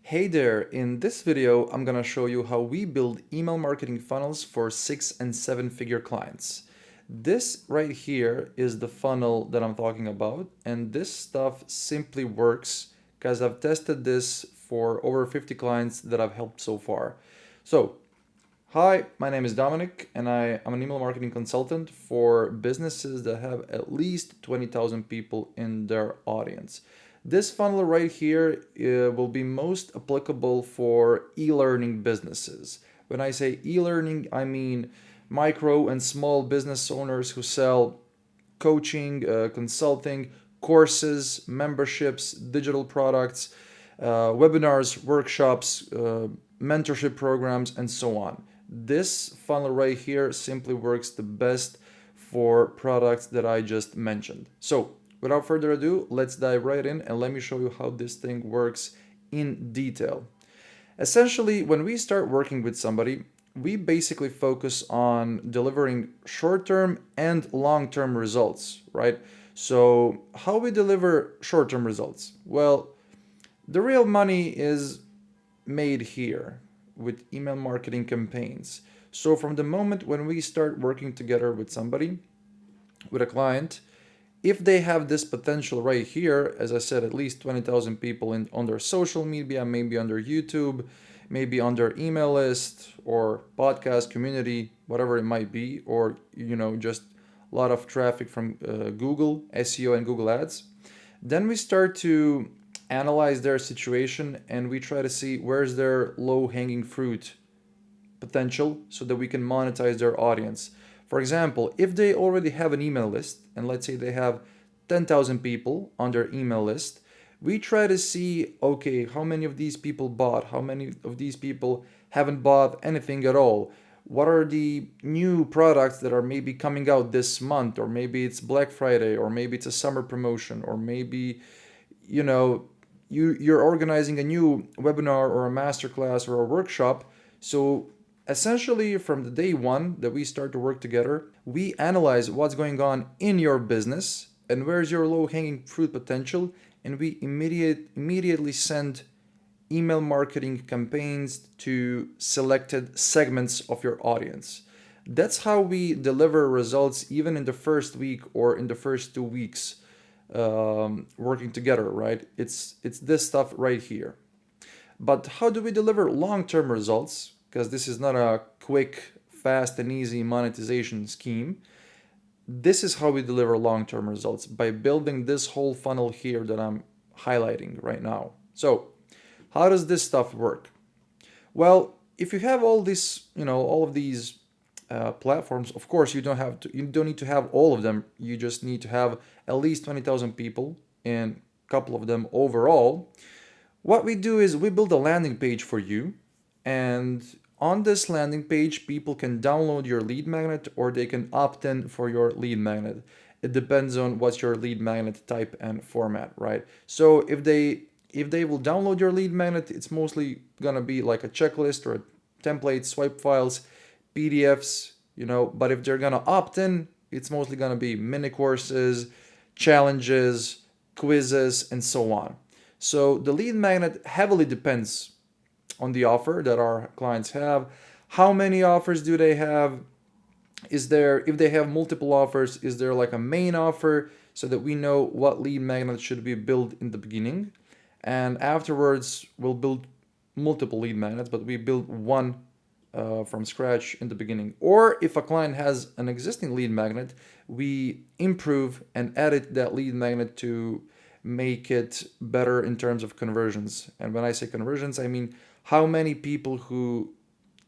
Hey there, in this video I'm gonna show you how we build email marketing funnels for 6 and 7 figure clients. This right here is the funnel that I'm talking about, and this stuff simply works because I've tested this for over 50 clients that I've helped so far. So, hi, my name is Dominic, and I'm an email marketing consultant for businesses that have at least 20,000 people in their audience. This funnel right here will be most applicable for e-learning businesses. When I say e-learning, I mean micro and small business owners who sell coaching, consulting, courses, memberships, digital products, webinars, workshops, mentorship programs, and so on. This funnel right here simply works the best for products that I just mentioned. So, without further ado, let's dive right in and let me show you how this thing works in detail. Essentially, when we start working with somebody, we basically focus on delivering short-term and long-term results, right? So, how we deliver short-term results? Well, the real money is made here with email marketing campaigns. So, from the moment when we start working together with somebody, with a client, if they have this potential right here, as I said, at least 20,000 people on their social media, maybe on their YouTube, maybe on their email list or podcast community, whatever it might be, or just a lot of traffic from Google, SEO, and Google Ads, then we start to analyze their situation and we try to see where's their low hanging fruit potential so that we can monetize their audience. For example, if they already have an email list, and let's say they have 10,000 people on their email list, we try to see, okay, how many of these people bought, how many of these people haven't bought anything at all. What are the new products that are maybe coming out this month, or maybe it's Black Friday, or maybe it's a summer promotion, or maybe you know you're organizing a new webinar or a masterclass or a workshop. So essentially, from the day one that we start to work together, we analyze what's going on in your business and where's your low hanging fruit potential, and we immediately send email marketing campaigns to selected segments of your audience. That's how we deliver results even in the first week or in the first 2 weeks working together, right? It's this stuff right here. But how do we deliver long-term results? Because this is not a quick, fast, and easy monetization scheme. This is how we deliver long-term results, by building this whole funnel here that I'm highlighting right now. So, how does this stuff work? Well, if you have all of these platforms, of course you don't need to have all of them. You just need to have at least 20,000 people and a couple of them overall. What we do is we build a landing page for you, and on this landing page, people can download your lead magnet or they can opt in for your lead magnet. It depends on what's your lead magnet type and format, right? So if they will download your lead magnet, it's mostly gonna be like a checklist or a template, swipe files, PDFs, but if they're gonna opt in, it's mostly gonna be mini courses, challenges, quizzes, and so on. So the lead magnet heavily depends on the offer that our clients have. How many offers do they have? Is there, if they have multiple offers, is there like a main offer so that we know what lead magnet should be built in the beginning? And afterwards, we'll build multiple lead magnets, but we build one from scratch in the beginning. Or if a client has an existing lead magnet, we improve and edit that lead magnet to make it better in terms of conversions. And when I say conversions, I mean how many people who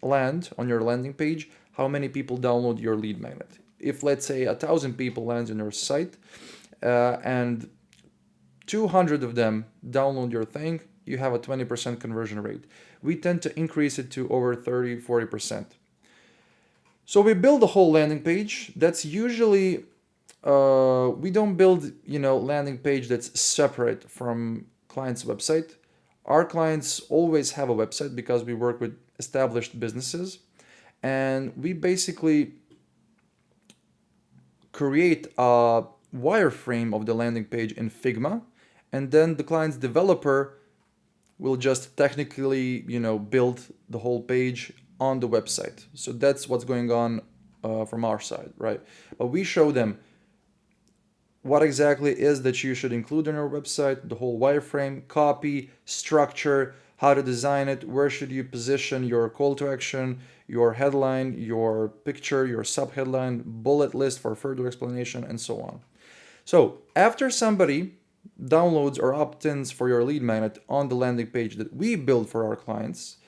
land on your landing page, how many people download your lead magnet. If let's say 1,000 people lands on your site and 200 of them download your thing, you have a 20% conversion rate. We tend to increase it to over 30-40%. So we build a whole landing page. That's usually we don't build landing page that's separate from client's website. Our clients always have a website because we work with established businesses, and we basically create a wireframe of the landing page in Figma, and then the client's developer We'll just technically, build the whole page on the website. So that's what's going on from our side, right? But we show them what exactly is that you should include on your website, the whole wireframe, copy, structure, how to design it, where should you position your call to action, your headline, your picture, your subheadline, bullet list for further explanation, and so on. So after somebody downloads or opt-ins for your lead magnet on the landing page that we build for our clients,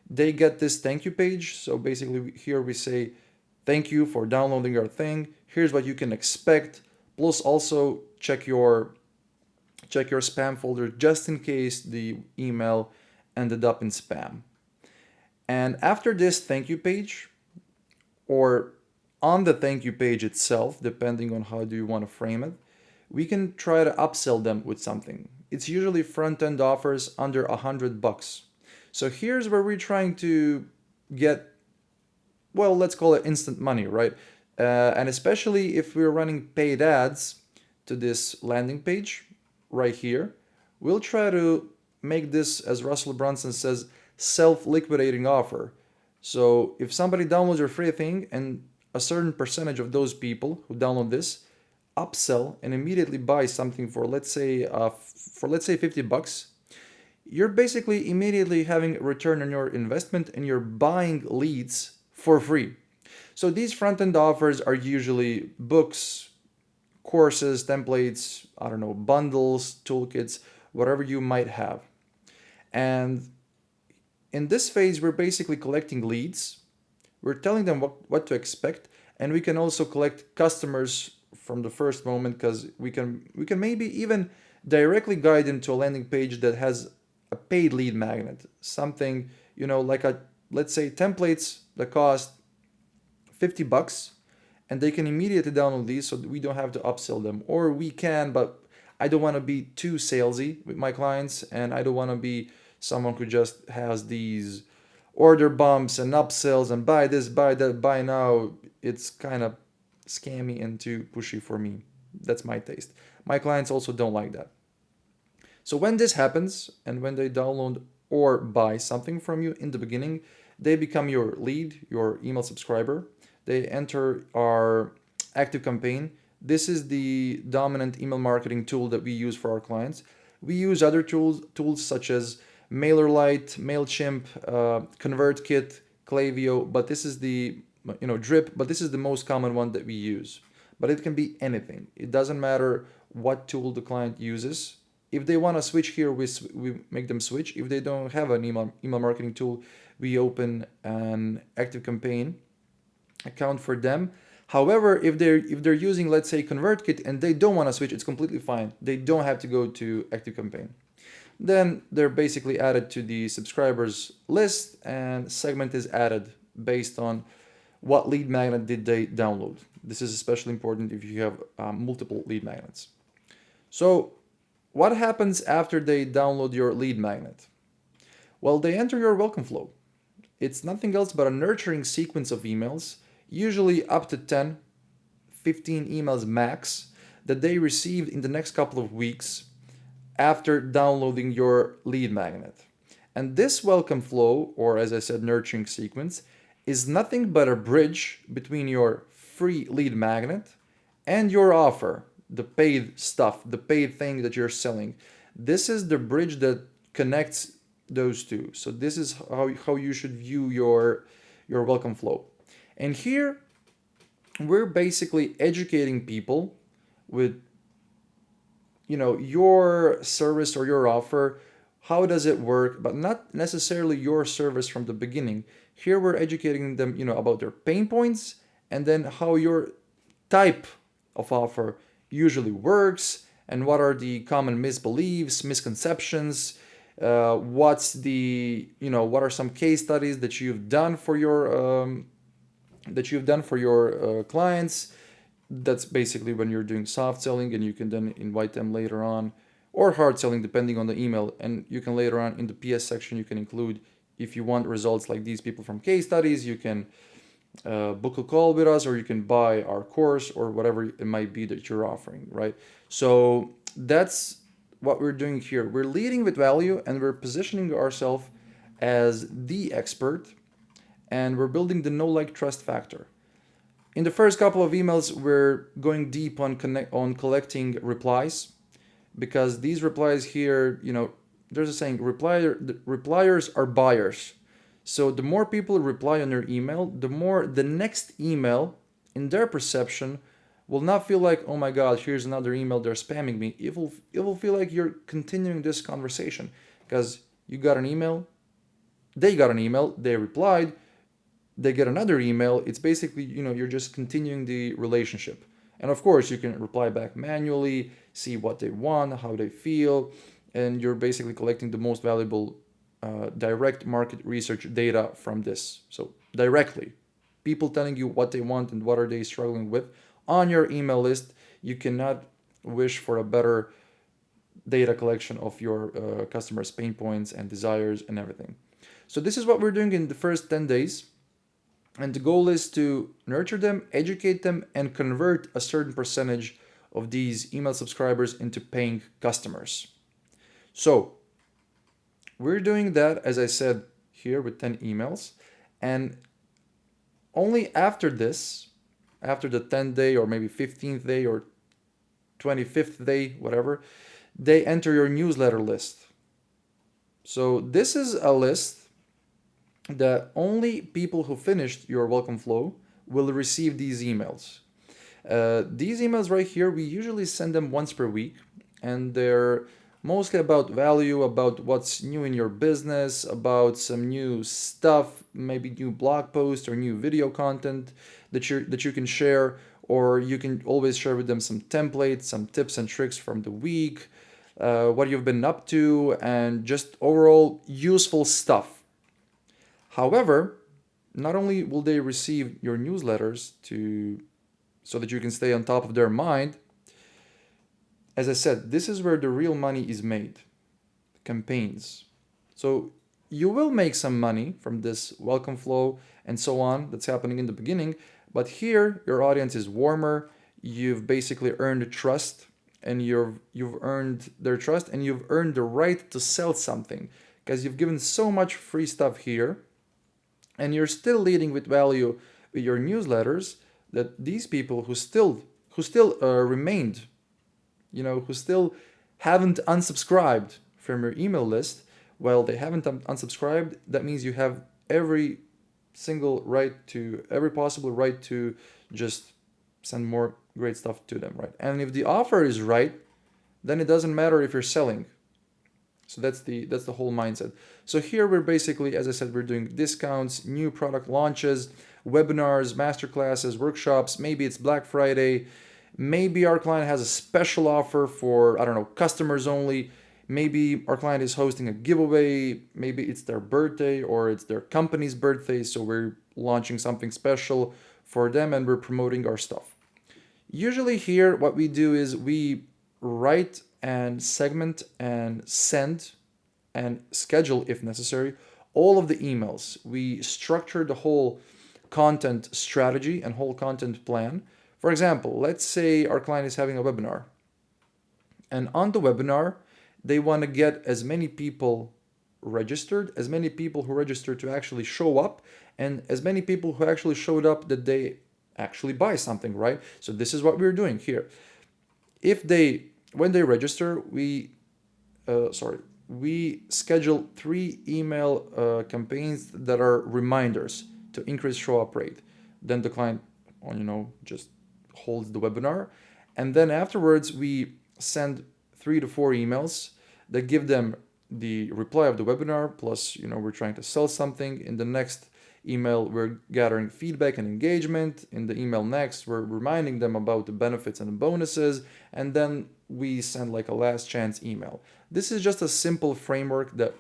they get this thank you page. So basically here we say, thank you for downloading our thing. Here's what you can expect. Plus also check your spam folder just in case the email ended up in spam. And after this thank you page, or on the thank you page itself, depending on how do you want to frame it, we can try to upsell them with something. It's usually front-end offers under $100. So here's where we're trying to get, well, let's call it instant money, right? And especially if we're running paid ads to this landing page right here, we'll try to make this, as Russell Brunson says, self-liquidating offer. So if somebody downloads your free thing and a certain percentage of those people who download this upsell and immediately buy something for let's say $50, you're basically immediately having a return on your investment and you're buying leads for free. So these front-end offers are usually books, courses, templates, I don't know, bundles, toolkits, whatever you might have. And in this phase, we're basically collecting leads. We're telling them what to expect, and we can also collect customers from the first moment, because we can maybe even directly guide them to a landing page that has a paid lead magnet, something, like let's say templates that cost $50, and they can immediately download these, so we don't have to upsell them. Or we can, but I don't want to be too salesy with my clients, and I don't want to be someone who just has these order bumps and upsells and buy this, buy that, buy now. It's kind of scammy and too pushy for me. That's my taste. My clients also don't like that. So when this happens, and when they download or buy something from you in the beginning, they become your lead, your email subscriber. They enter our active campaign. This is the dominant email marketing tool that we use for our clients. We use other tools such as MailerLite, MailChimp, ConvertKit, Klaviyo, but this is the Drip, but this is the most common one that we use. But it can be anything. It doesn't matter what tool the client uses. If they want to switch here, we make them switch. If they don't have an email marketing tool, we open an active campaign account for them. However, if they're using, let's say, ConvertKit and they don't want to switch, it's completely fine. They don't have to go to active campaign. Then they're basically added to the subscribers list, and segment is added based on what lead magnet did they download. This is especially important if you have multiple lead magnets. So what happens after they download your lead magnet? Well, they enter your welcome flow. It's nothing else but a nurturing sequence of emails, usually up to 10, 15 emails max, that they received in the next couple of weeks after downloading your lead magnet. And this welcome flow, or as I said, nurturing sequence, is nothing but a bridge between your free lead magnet and your offer, the paid stuff, the paid thing that you're selling. This is the bridge that connects those two. So this is how you should view your welcome flow. And here we're basically educating people with your service or your offer. How does it work? But not necessarily your service from the beginning. Here we're educating them, about their pain points, and then how your type of offer usually works, and what are the common misbeliefs, misconceptions. What are some case studies that you've done for your clients. That's basically when you're doing soft selling, and you can then invite them later on, or hard selling depending on the email, and you can later on in the PS section you can include, if you want results like these people from case studies, you can book a call with us, or you can buy our course, or whatever it might be that you're offering, right? So that's what we're doing here. We're leading with value and we're positioning ourselves as the expert, and we're building the know like trust factor. In the first couple of emails, we're going deep on collecting replies, because these replies here, there's a saying, repliers are buyers. So the more people reply on your email, the more the next email, in their perception, will not feel like, oh my God, here's another email, they're spamming me. It will feel like you're continuing this conversation, because you got an email, they got an email, they replied, they get another email. It's basically, you're just continuing the relationship. And of course, you can reply back manually, see what they want, how they feel, and you're basically collecting the most valuable direct market research data from this. So directly, people telling you what they want and what are they struggling with on your email list. You cannot wish for a better data collection of your customers' pain points and desires and everything. So this is what we're doing in the first 10 days. And the goal is to nurture them, educate them, and convert a certain percentage of these email subscribers into paying customers. So we're doing that, as I said, here with 10 emails. And only after this, after the 10th day or maybe 15th day or 25th day, whatever, they enter your newsletter list. So this is a list that only people who finished your welcome flow will receive these emails. These emails right here, we usually send them once per week, and they're mostly about value, about what's new in your business, about some new stuff, maybe new blog post or new video content that you can share, or you can always share with them some templates, some tips and tricks from the week, what you've been up to, and just overall useful stuff. However, not only will they receive your newsletters so that you can stay on top of their mind, as I said, this is where the real money is made, campaigns. So you will make some money from this welcome flow and so on that's happening in the beginning, but here your audience is warmer, you've basically earned trust, and you've earned their trust, and you've earned the right to sell something, because you've given so much free stuff here, and you're still leading with value with your newsletters, that these people who still remained, who still haven't unsubscribed from your email list, well, they haven't unsubscribed. That means you have every possible right to just send more great stuff to them, right? And if the offer is right, then it doesn't matter if you're selling. So that's the whole mindset. So here we're basically, as I said, we're doing discounts, new product launches, webinars, masterclasses, workshops. Maybe it's Black Friday. Maybe our client has a special offer for, I don't know, customers only. Maybe our client is hosting a giveaway. Maybe it's their birthday or it's their company's birthday. So we're launching something special for them and we're promoting our stuff. Usually here, what we do is we write and segment and send and schedule, if necessary, all of the emails. We structure the whole content strategy and whole content plan. For example, let's say our client is having a webinar, and on the webinar, they want to get as many people registered, as many people who registered to actually show up, and as many people who actually showed up that they actually buy something, right? So this is what we're doing here. When they register, we schedule 3 email campaigns that are reminders to increase show up rate. Then the client, just holds the webinar, and then afterwards we send 3 to 4 emails that give them the reply of the webinar. Plus, we're trying to sell something. In the next email, we're gathering feedback and engagement. In the email next, we're reminding them about the benefits and bonuses, and then we send like a last chance email. This is just a simple framework that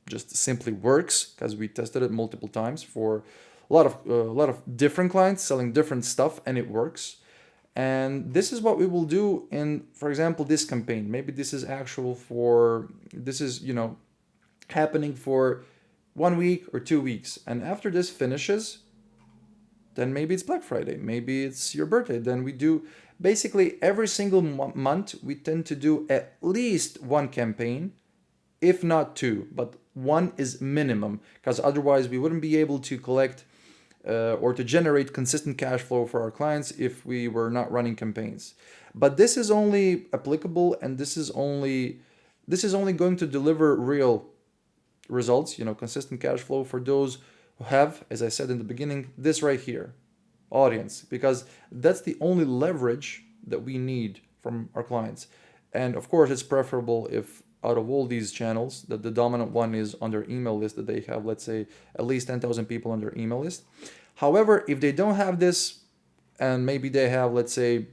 just simply works, because we tested it multiple times for a lot of different clients selling different stuff, and it works. And this is what we will do in, for example, this campaign. Maybe this is happening for 1 week or 2 weeks. And after this finishes, then maybe it's Black Friday, maybe it's your birthday. Then we do Basically, every single month, we tend to do at least one campaign, if not two, but one is minimum, because otherwise we wouldn't be able to collect or to generate consistent cash flow for our clients if we were not running campaigns. But this is only applicable, and this is only going to deliver real results, consistent cash flow for those who have, as I said in the beginning, this right here, audience, because that's the only leverage that we need from our clients. And of course, it's preferable if out of all these channels that the dominant one is on their email list, that they have, let's say, at least 10,000 people on their email list. However, if they don't have this, and maybe they have, let's say,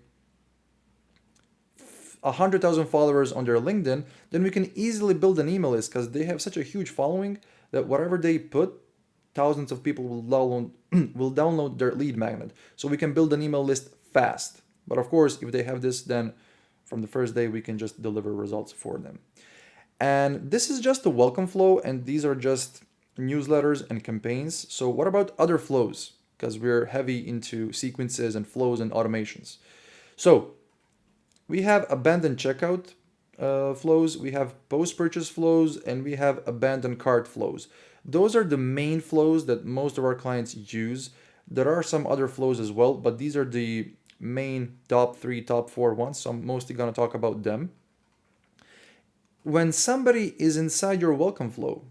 100,000 followers on their LinkedIn, then we can easily build an email list, because they have such a huge following that whatever they put, thousands of people will download will download their lead magnet. So we can build an email list fast. But of course, if they have this, then from the first day we can just deliver results for them. And this is just a welcome flow, and these are just newsletters and campaigns. So what about other flows? Because we're heavy into sequences and flows and automations. So we have abandoned checkout flows, we have post-purchase flows, and we have abandoned cart flows. Those are the main flows that most of our clients use. There are some other flows as well, but these are the main top 3, top 4 ones, so I'm mostly going to talk about them. When somebody is inside your welcome flow,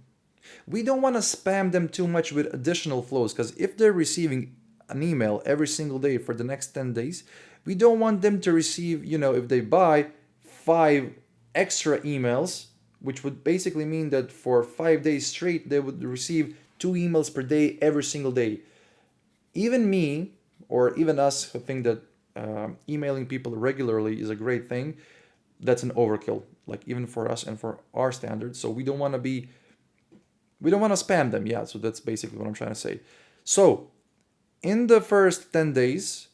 we don't want to spam them too much with additional flows, because if they're receiving an email every single day for the next 10 days, we don't want them to receive, if they buy 5 extra emails, which would basically mean that for 5 days straight, they would receive 2 emails per day every single day. Even me, or even us who think that emailing people regularly is a great thing, that's an overkill, like even for us and for our standards. So we don't want to spam them. Yeah, so that's basically what I'm trying to say. So in the first 10 days,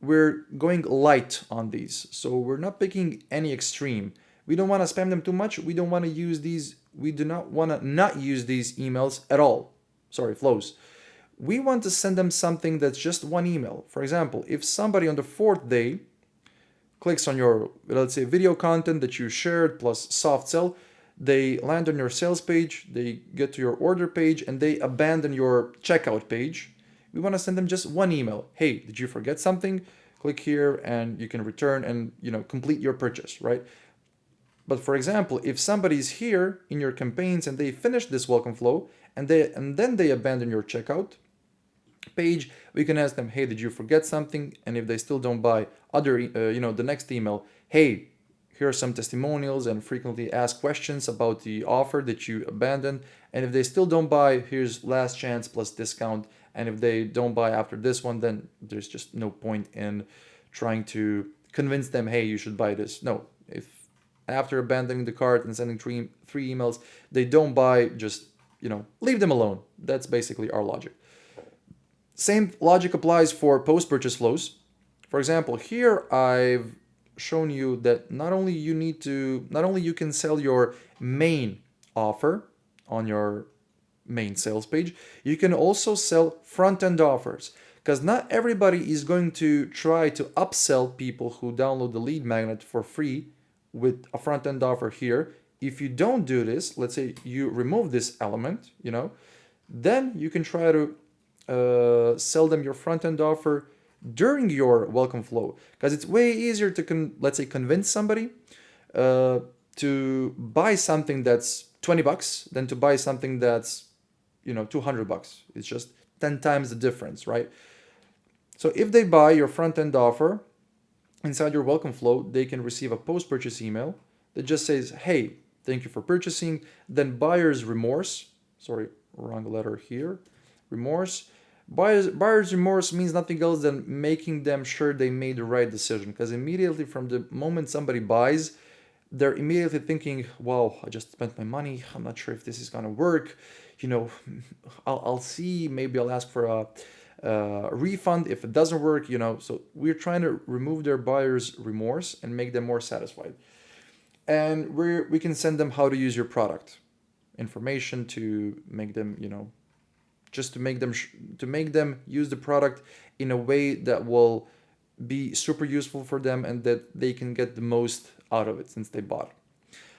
we're going light on these. So we're not picking any extreme. We don't want to spam them too much. We don't want to use these. We do not want to not use these emails at all. Sorry, flows. We want to send them something that's just one email. For example, if somebody on the 4th day clicks on your, let's say, video content that you shared plus soft sell, they land on your sales page, they get to your order page, and they abandon your checkout page. We want to send them just one email. Hey, did you forget something? Click here and you can return and complete your purchase, right? But for example, if somebody's here in your campaigns and they finish this welcome flow and then they abandon your checkout page, we can ask them, hey, did you forget something? And if they still don't buy the next email, hey, here are some testimonials and frequently asked questions about the offer that you abandoned. And if they still don't buy, here's last chance plus discount. And if they don't buy after this one, then there's just no point in trying to convince them, hey, you should buy this. No, if after abandoning the cart and sending three emails, they don't buy, just, leave them alone. That's basically our logic. Same logic applies for post-purchase flows. For example, here I've shown you that not only you can sell your main offer on your main sales page, you can also sell front-end offers, because not everybody is going to try to upsell people who download the lead magnet for free with a front-end offer here. If you don't do this, let's say you remove this element, then you can try to sell them your front-end offer during your welcome flow, because it's way easier to let's say convince somebody to buy something that's $20 than to buy something that's $200. It's just 10 times the difference, right? So if they buy your front-end offer inside your welcome flow, they can receive a post-purchase email that just says, hey, thank you for purchasing. Then buyer's remorse, sorry, wrong letter here, remorse. Buyer's remorse means nothing else than making them sure they made the right decision, because immediately from the moment somebody buys, they're immediately thinking, wow, I just spent my money. I'm not sure if this is going to work. I'll see, maybe I'll ask for a refund if it doesn't work, So we're trying to remove their buyer's remorse and make them more satisfied. And we can send them how to use your product, information to make them, just to make them use the product in a way that will be super useful for them and that they can get the most out of it since they bought.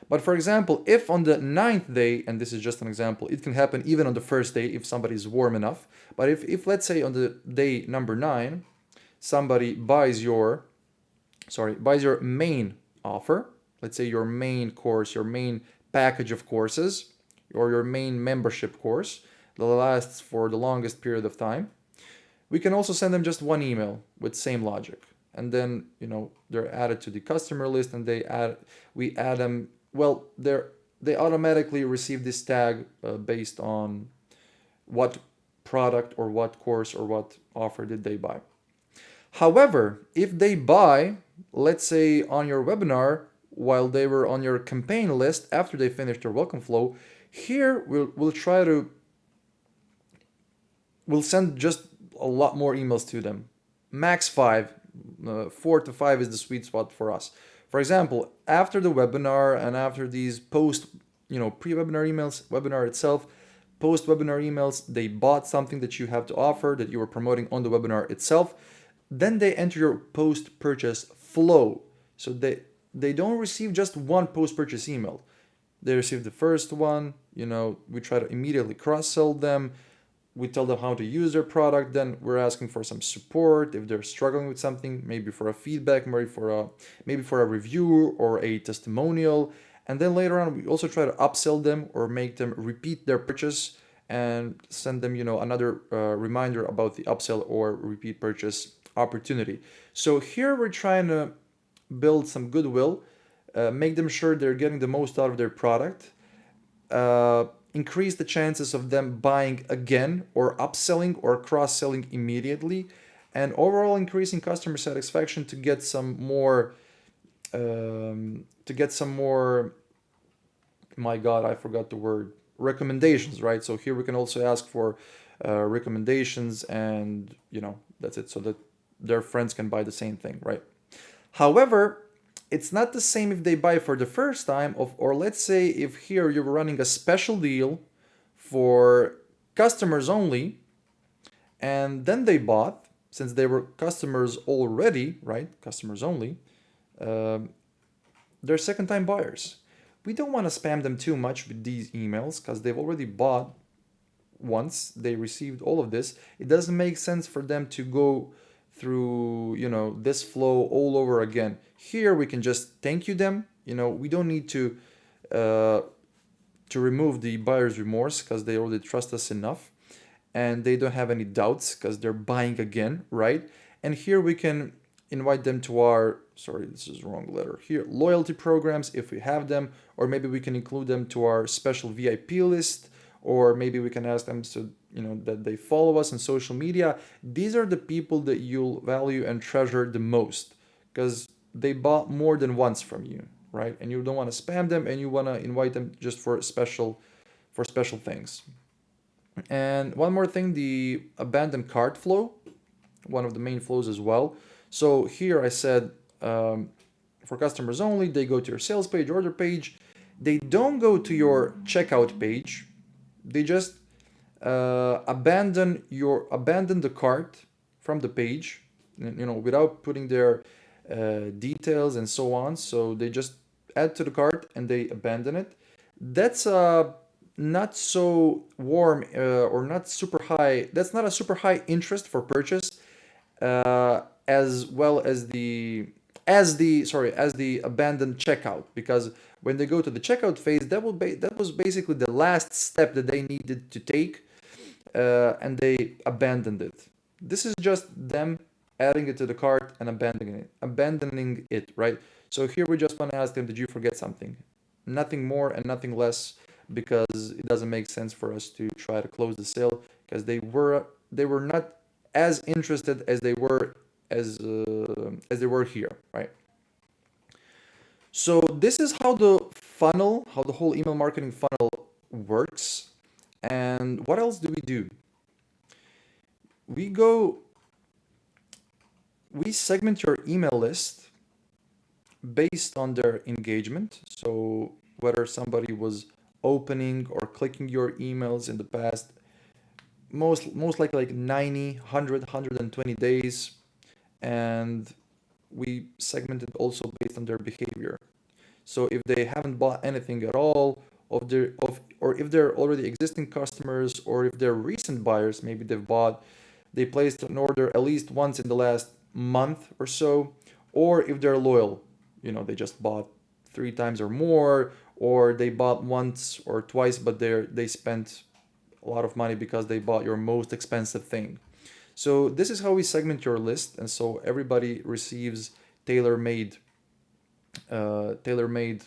But for example, if on the ninth day, and this is just an example, it can happen even on the first day if somebody's warm enough. But if let's say on the day number 9, somebody buys your main offer, let's say your main course, your main package of courses, or your main membership course that lasts for the longest period of time, we can also send them just one email with same logic. And then, they're added to the customer list and we add them, well, they automatically receive this tag based on what product or what course or what offer did they buy. However, if they buy, let's say on your webinar, while they were on your campaign list after they finished their welcome flow, here we'll send just a lot more emails to them. Max 5, 4 to 5 is the sweet spot for us. For example, after the webinar and after these pre-webinar emails, webinar itself, post-webinar emails, they bought something that you have to offer that you were promoting on the webinar itself. Then they enter your post-purchase flow. So they don't receive just one post-purchase email. They receive the first one, we try to immediately cross-sell them. We tell them how to use their product. Then we're asking for some support if they're struggling with something, maybe for a feedback, maybe for a review or a testimonial. And then later on, we also try to upsell them or make them repeat their purchase and send them, another reminder about the upsell or repeat purchase opportunity. So here we're trying to build some goodwill, make them sure they're getting the most out of their product, increase the chances of them buying again or upselling or cross-selling immediately, and overall increasing customer satisfaction to get some more my God, I forgot the word, recommendations, right? So here we can also ask for recommendations, and that's it, so that their friends can buy the same thing, right? However, it's not the same if they buy for the first time, or let's say if here you're running a special deal for customers only, and then they bought, since they were customers already, right? Customers only, they're second time buyers. We don't want to spam them too much with these emails because they've already bought once, they received all of this. It doesn't make sense for them to go through this flow all over again. Here we can just thank you them. We don't need to remove the buyer's remorse because they already trust us enough and they don't have any doubts because they're buying again, right? And here we can invite them to our, sorry, this is the wrong letter here, loyalty programs if we have them, or maybe we can include them to our special VIP list, or maybe we can ask them to, that they follow us on social media. These are the people that you'll value and treasure the most because they bought more than once from you, right? And you don't want to spam them, and you want to invite them just for special things. And one more thing, the abandoned cart flow, one of the main flows as well. So here I said for customers only, they go to your sales page, order page. They don't go to your checkout page. They just abandon the cart from the page, without putting their details and so on. So they just add to the cart and they abandon it. That's not so warm or not super high. That's not a super high interest for purchase, as well as the abandoned checkout, because when they go to the checkout phase, that was basically the last step that they needed to take, and they abandoned it. This is just them adding it to the cart and abandoning it, right? So here we just want to ask them, did you forget something? Nothing more and nothing less, because it doesn't make sense for us to try to close the sale because they were not as interested as they were here, right? So this is how the whole email marketing funnel works. And what else do? We segment your email list based on their engagement. So whether somebody was opening or clicking your emails in the past, most likely like 90, 100, 120 days. and we segment it also based on their behavior. So if they haven't bought anything at all, or if they're already existing customers, or if they're recent buyers, maybe they placed an order at least once in the last month or so, or if they're loyal, they just bought 3 times or more, or they bought once or twice, but they spent a lot of money because they bought your most expensive thing. So this is how we segment your list, and so everybody receives tailor-made tailor-made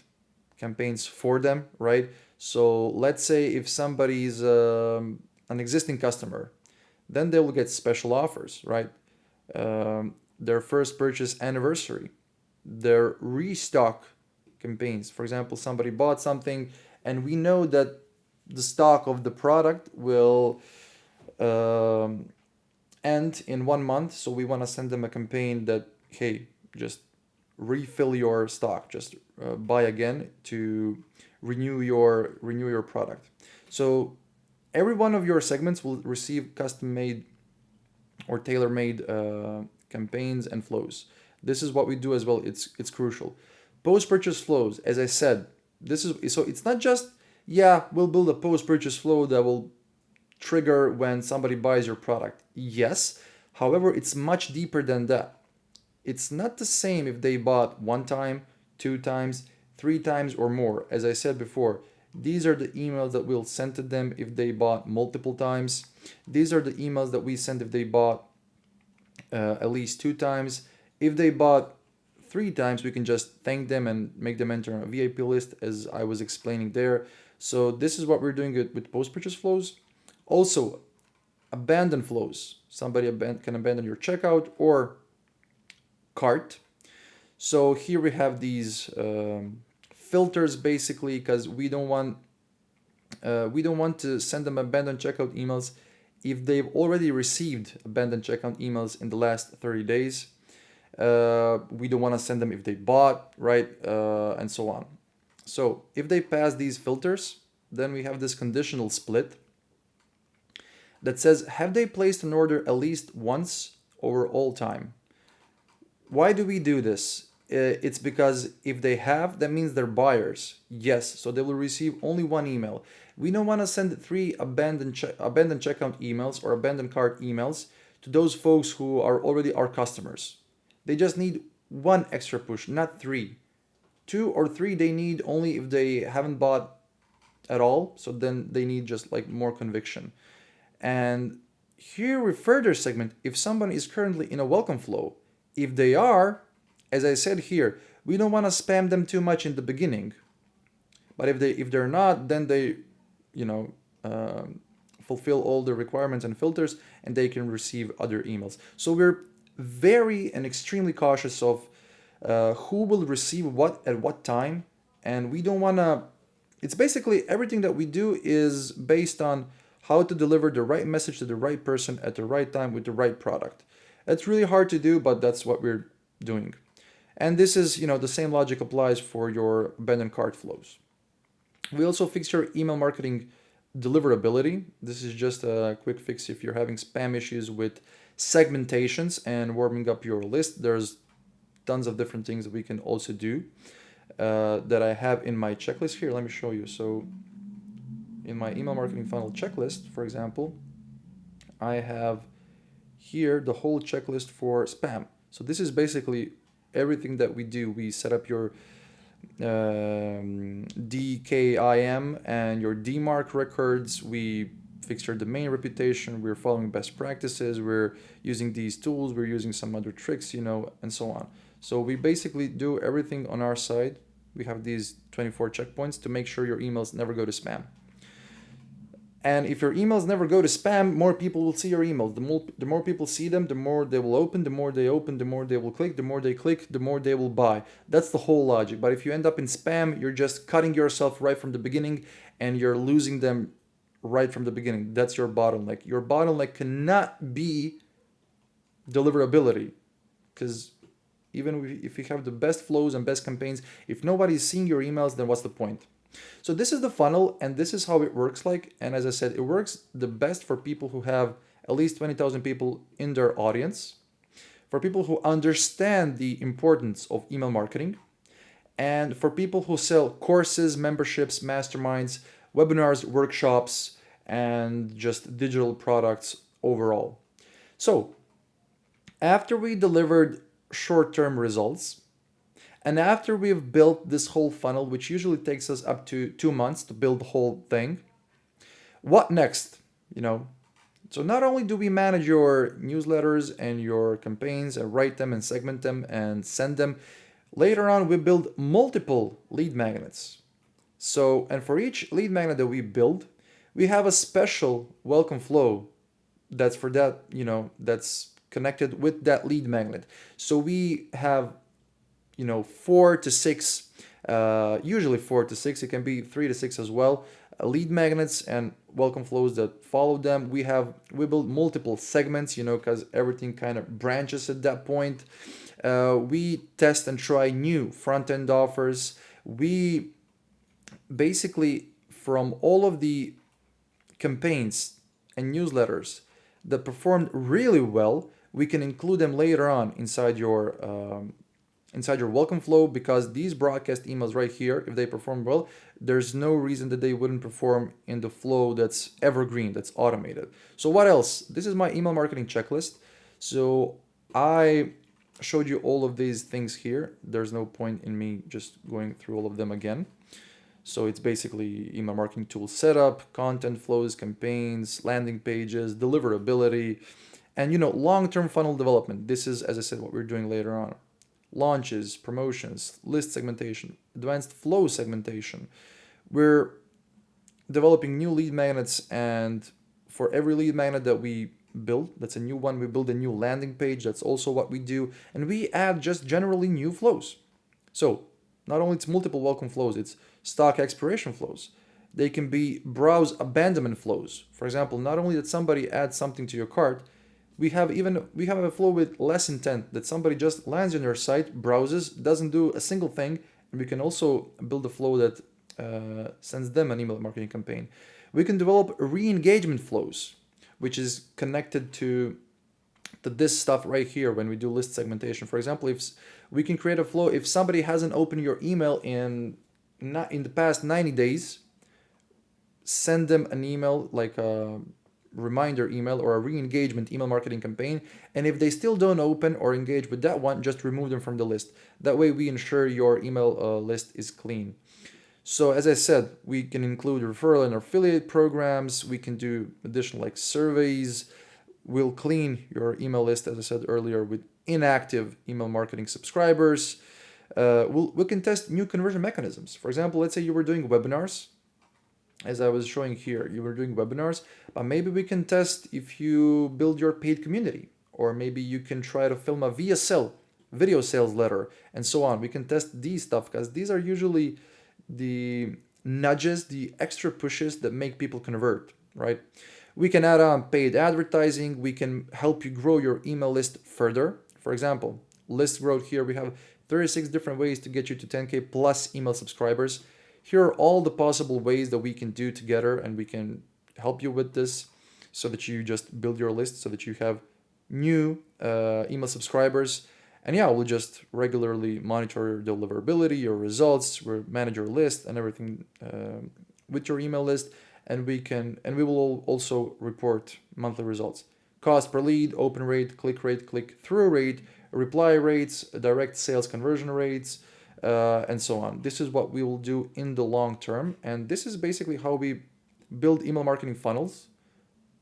campaigns for them, right? So let's say if somebody's an existing customer, then they will get special offers, right? Their first purchase anniversary, their restock campaigns. For example, somebody bought something, and we know that the stock of the product will um, end in 1 month, so we want to send them a campaign that, hey, just refill your stock, just buy again to renew your product. So every one of your segments will receive custom made or tailor made campaigns and flows. This is what we do as well. It's crucial. Post purchase flows, as I said, this is so it's not just, yeah, we'll build a post purchase flow that will trigger when somebody buys your product. Yes, however, it's much deeper than that. It's not the same if they bought 1 time, 2 times, 3 times, or more. As I said before, these are the emails that we'll send to them if they bought multiple times. These are the emails that we send if they bought at least 2 times. If they bought 3 times, we can just thank them and make them enter on a VIP list, as I was explaining there. So this is what we're doing with post-purchase flows. Also, abandon flows. Somebody can abandon your checkout or cart. So here we have these filters basically, because we don't want to send them abandoned checkout emails if they've already received abandoned checkout emails in the last 30 days. We don't want to send them if they bought, right, and so on. So if they pass these filters, then we have this conditional split that says, have they placed an order at least once over all time? Why do we do this? It's because if they have, that means they're buyers. Yes, so they will receive only one email. We don't want to send 3 abandoned checkout emails or abandoned cart emails to those folks who are already our customers. They just need 1 extra push, not 3. 2 or 3 they need only if they haven't bought at all, so then they need just like more conviction. And here we further segment if someone is currently in a welcome flow. If they are, as I said here, we don't want to spam them too much in the beginning. But if they're not, then they, fulfill all the requirements and filters, and they can receive other emails. So we're very and extremely cautious of who will receive what at what time, and we don't want to. It's basically everything that we do is based on how to deliver the right message to the right person at the right time with the right product. It's really hard to do, but that's what we're doing. And this is, the same logic applies for your abandoned cart flows. We also fix your email marketing deliverability. This is just a quick fix if you're having spam issues with segmentations and warming up your list. There's tons of different things that we can also do that I have in my checklist here. Let me show you. So in my email marketing funnel checklist, for example, I have here the whole checklist for spam. So this is basically everything that we do. We set up your DKIM and your DMARC records. We fix your domain reputation. We're following best practices. We're using these tools. We're using some other tricks, and so on. So we basically do everything on our side. We have these 24 checkpoints to make sure your emails never go to spam. And if your emails never go to spam, more people will see your emails. The more people see them, the more they will open. The more they open, the more they will click. The more they click, the more they will buy. That's the whole logic. But if you end up in spam, you're just cutting yourself right from the beginning, and you're losing them right from the beginning. That's your bottleneck. Your bottleneck cannot be deliverability, because even if you have the best flows and best campaigns, if nobody's seeing your emails, then what's the point? So this is the funnel, and this is how it works like. And as I said, it works the best for people who have at least 20,000 people in their audience. for people who understand the importance of email marketing, and for people who sell courses, memberships, masterminds, webinars, workshops, and just digital products overall. So, after we delivered short-term results, and after we've built this whole funnel, which usually takes us up to 2 months to build the whole thing, what next? You know, so not only do we manage your newsletters and your campaigns and write them and segment them and send them, later on we build multiple lead magnets. So, and for each lead magnet that we build, we have a special welcome flow that's for that, that's connected with that lead magnet. So we have, 4 to 6, usually 4 to 6, it can be 3 to 6 as well, lead magnets and welcome flows that follow them. We build multiple segments, because everything kind of branches at that point. We test and try new front-end offers. We basically, from all of the campaigns and newsletters that performed really well, we can include them later on inside your welcome flow, because these broadcast emails right here, if they perform well, there's no reason that they wouldn't perform in the flow that's evergreen, that's automated. So what else? This is my email marketing checklist. So I showed you all of these things here. There's no point in me just going through all of them again. So it's basically email marketing tool setup, content flows, campaigns, landing pages, deliverability, and long-term funnel development. This is, as I said, what we're doing later on. Launches, promotions, list segmentation, advanced flow segmentation. We're developing new lead magnets, and for every lead magnet that we build, that's a new one, we build a new landing page. That's also what we do. And we add just generally new flows. So not only it's multiple welcome flows, it's stock expiration flows. They can be browse abandonment flows. For example, not only that somebody adds something to your cart, we have a flow with less intent, that somebody just lands on your site, browses, doesn't do a single thing, and we can also build a flow that sends them an email marketing campaign. We can develop re-engagement flows, which is connected to this stuff right here when we do list segmentation. For example, if we can create a flow, if somebody hasn't opened your email in the past 90 days, send them an email, like a reminder email or a re-engagement email marketing campaign. And if they still don't open or engage with that one, just remove them from the list. That way we ensure your email list is clean. So as I said, we can include referral and affiliate programs. We can do additional like surveys. We'll clean your email list, as I said earlier, with inactive email marketing subscribers. We can test new conversion mechanisms. For example, let's say you were doing webinars. As I was showing here, you were doing webinars, but maybe we can test if you build your paid community, or maybe you can try to film a VSL, video sales letter, and so on. We can test these stuff, because these are usually the nudges, the extra pushes that make people convert, right? We can add on paid advertising. We can help you grow your email list further. For example, list growth here, we have 36 different ways to get you to 10K plus email subscribers. Here are all the possible ways that we can do together, and we can help you with this so that you just build your list, so that you have new email subscribers. And yeah, we'll just regularly monitor your deliverability, your results, we'll manage your list and everything with your email list. And we will also report monthly results. Cost per lead, open rate, click-through rate, reply rates, direct sales conversion rates, and so on. This is what we will do in the long term. And this is basically how we build email marketing funnels.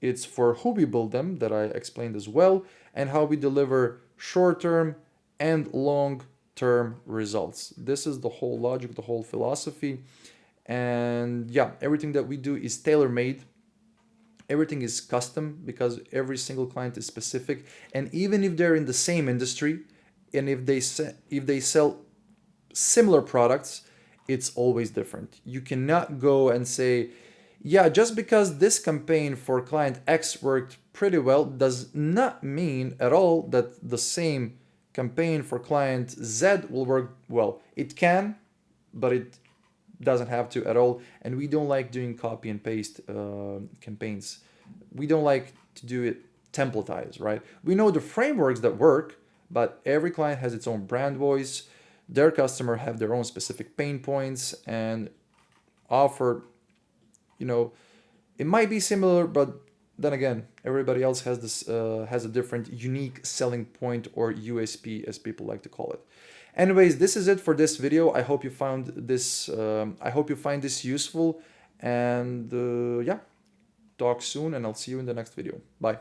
It's for who we build them, that I explained as well, and how we deliver short-term and long-term results. This is the whole logic, the whole philosophy. And yeah, everything that we do is tailor-made. Everything is custom, because every single client is specific. And even if they're in the same industry, and if they sell similar products, it's always different. You cannot go and say, yeah, just because this campaign for client X worked pretty well does not mean at all that the same campaign for client Z will work well. It can, but it doesn't have to at all. And we don't like doing copy and paste campaigns. We don't like to do it templatized, right? We know the frameworks that work, but every client has its own brand voice. Their customer have their own specific pain points and offer, you know, it might be similar, but then again, everybody else has this has a different unique selling point, or USP as people like to call it. Anyways, this is it for this video. I hope you found this I hope you find this useful, and yeah, talk soon, and I'll see you in the next video. Bye.